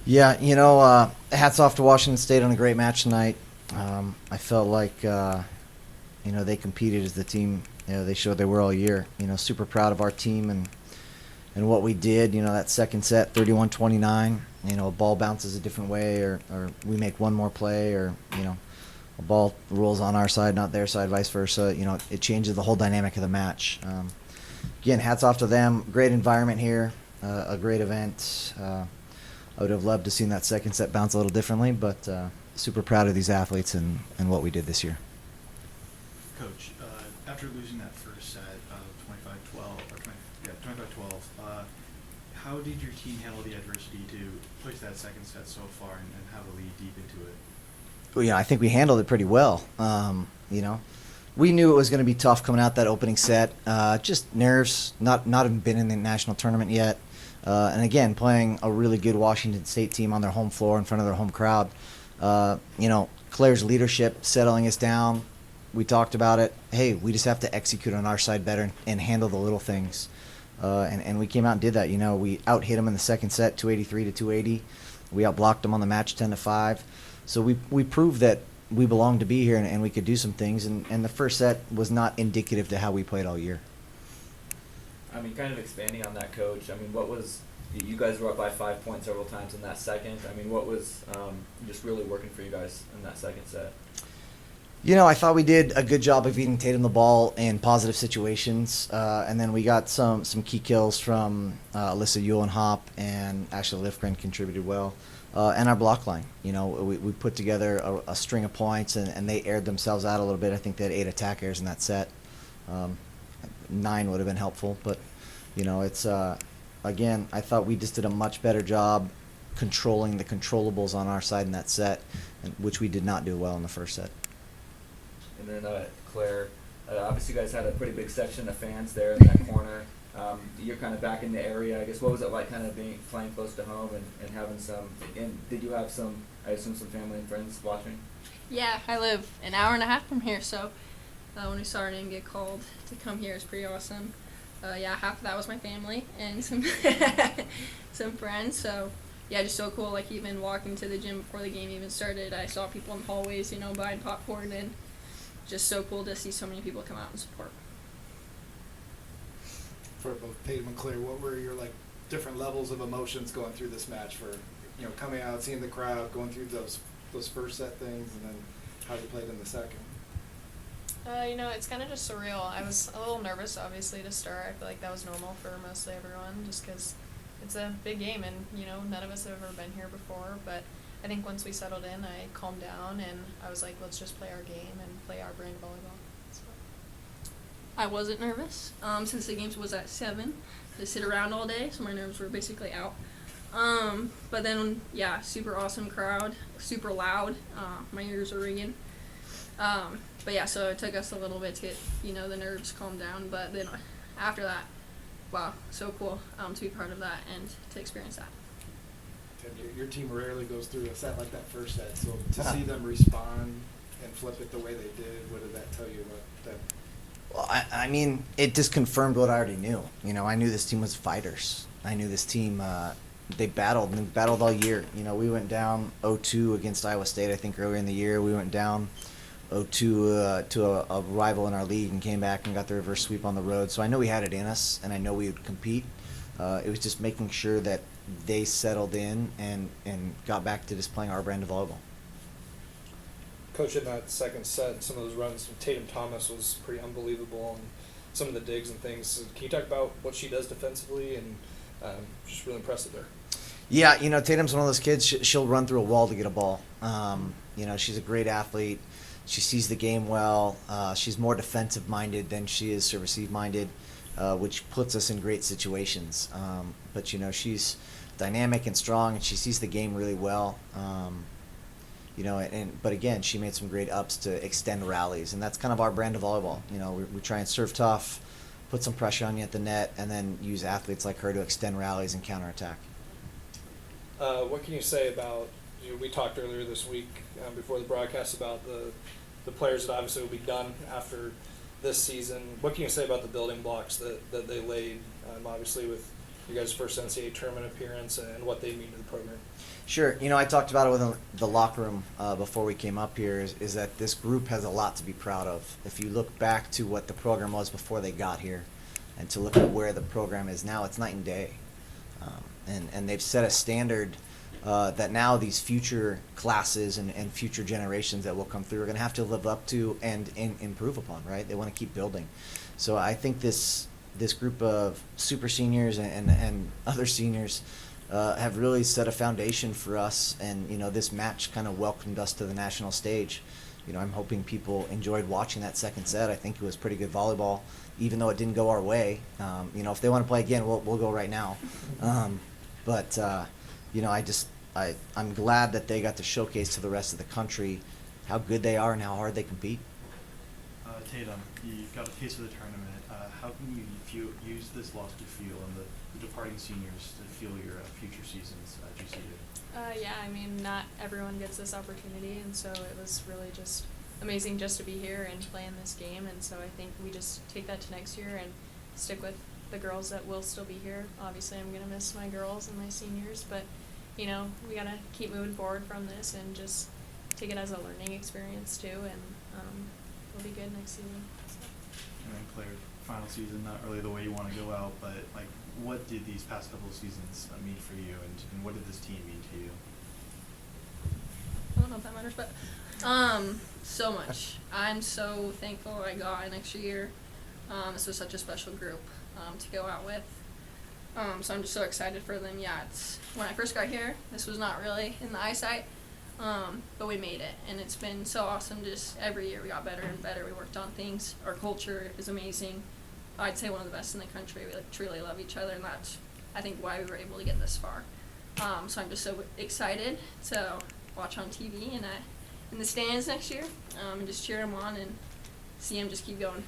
Yeah, hats off to Washington State on a great match tonight. I felt like, they competed as the team, they showed they were all year. Super proud of our team and what we did. That second set, 31-29, a ball bounces a different way or we make one more play or, a ball rolls on our side, not their side, vice versa. It changes the whole dynamic of the match. Again, hats off to them. Great environment here, a great event. I would have loved to seen that second set bounce a little differently, but super proud of these athletes and what we did this year. Coach, after losing that first set of 25-12, how did your team handle the adversity to push that second set so far and have a lead deep into it? Well, I think we handled it pretty well. We knew it was going to be tough coming out that opening set. Just nerves, not having been in the national tournament yet. And again, playing a really good Washington State team on their home floor in front of their home crowd. Klaire's leadership, settling us down. We talked about it. Hey, we just have to execute on our side better and handle the little things. And we came out and did that. We out-hit them in the second set, 283-280. We out-blocked them on the match, 10-5. So we proved that we belonged to be here and we could do some things. And the first set was not indicative to how we played all year. Kind of expanding on that, Coach. What was you guys were up by 5 points several times in that second. What was just really working for you guys in that second set? I thought we did a good job of feeding Tatum the ball in positive situations, and then we got some key kills from Alyssa Uhlenhop, and Ashley Lifgren contributed well, and our block line. We put together a string of points, and they aired themselves out a little bit. I think they had 8 attack airs in that set. 9 would have been helpful, but it's again, I thought we just did a much better job controlling the controllables on our side in that set, which we did not do well in the first set. And then Klaire, obviously you guys had a pretty big section of fans there in that corner. You're kind of back in the area. I guess what was it like kind of playing close to home and having some, and did you have some, I assume, some family and friends watching? Yeah, I live an hour and a half from here, so when we saw our name get called to come here is pretty awesome. Half of that was my family and some some friends. So just so cool. Like even walking to the gym before the game even started, I saw people in the hallways, buying popcorn, and just so cool to see so many people come out and support. For both Tatum and Klaire, what were your different levels of emotions going through this match? For coming out, seeing the crowd, going through those first set things, and then how you played in the second. It's kind of just surreal. I was a little nervous, obviously, to start. I feel like that was normal for mostly everyone, just because it's a big game, and, none of us have ever been here before. But I think once we settled in, I calmed down, and I was like, let's just play our game and play our brand of volleyball. So. I wasn't nervous, since the game was at 7. To sit around all day, so my nerves were basically out. But then, super awesome crowd, super loud. My ears are ringing. So it took us a little bit to get, the nerves calmed down. But then after that, wow, so cool to be part of that and to experience that. Your team rarely goes through a set like that first set, so to see them respond and flip it the way they did, what did that tell you about them? Well, it just confirmed what I already knew. I knew this team was fighters. I knew this team, they battled all year. We went down 0-2 against Iowa State, I think, earlier in the year. We went down 0-2 to a rival in our league and came back and got the reverse sweep on the road. So I know we had it in us, and I know we would compete. It was just making sure that they settled in and got back to just playing our brand of volleyball. Coach, in that second set, some of those runs from Tatum Thomas was pretty unbelievable, and some of the digs and things. So can you talk about what she does defensively and just really impressive there? Yeah, Tatum's one of those kids, she'll run through a wall to get a ball. She's a great athlete. She sees the game well. She's more defensive-minded than she is service-minded, which puts us in great situations. But she's dynamic and strong, and she sees the game really well. But again, she made some great ups to extend rallies, and that's kind of our brand of volleyball. We try and serve tough, put some pressure on you at the net, and then use athletes like her to extend rallies and counterattack. What can you say about, we talked earlier this week before the broadcast about the players that obviously will be done after this season. What can you say about the building blocks that they laid, obviously with you guys' first NCAA tournament appearance and what they mean to the program. Sure. You know, I talked about it with the locker room before we came up here, is that this group has a lot to be proud of. If you look back to what the program was before they got here and to look at where the program is now, it's night and day. And they've set a standard that now these future classes and future generations that will come through are going to have to live up to and improve upon, right? They want to keep building. So I think this group of super seniors and other seniors have really set a foundation for us, and you know, this match kind of welcomed us to the national stage. You know, I'm hoping people enjoyed watching that second set. I think it was pretty good volleyball, even though it didn't go our way. You know, if they want to play again, we'll go right now. But you know, I'm glad that they got to showcase to the rest of the country how good they are and how hard they compete. Tatum, you got a taste of the tournament. How can you use this loss to fuel and the departing seniors to fuel your future seasons at GCU? Yeah, I mean, not everyone gets this opportunity, and so it was really just amazing just to be here and play in this game. And so I think we just take that to next year and stick with the girls that will still be here. Obviously, I'm gonna miss my girls and my seniors, but you know, we gotta keep moving forward from this and just take it as a learning experience too, and it'll be good next season. So. And then Klaire, final season, not really the way you want to go out, but like, what did these past couple of seasons mean for you, and what did this team mean to you? I don't know if that matters, but so much. I'm so thankful I got an extra year. This was such a special group to go out with. So I'm just so excited for them. Yeah, it's when I first got here, this was not really in the eyesight, but we made it, and it's been so awesome. Just every year we got better and better. We worked on things. Our culture is amazing. I'd say one of the best in the country. We like, truly love each other, and that's, I think, why we were able to get this far. So I'm just so excited to watch on TV and in the stands next year, and just cheer them on and see them just keep going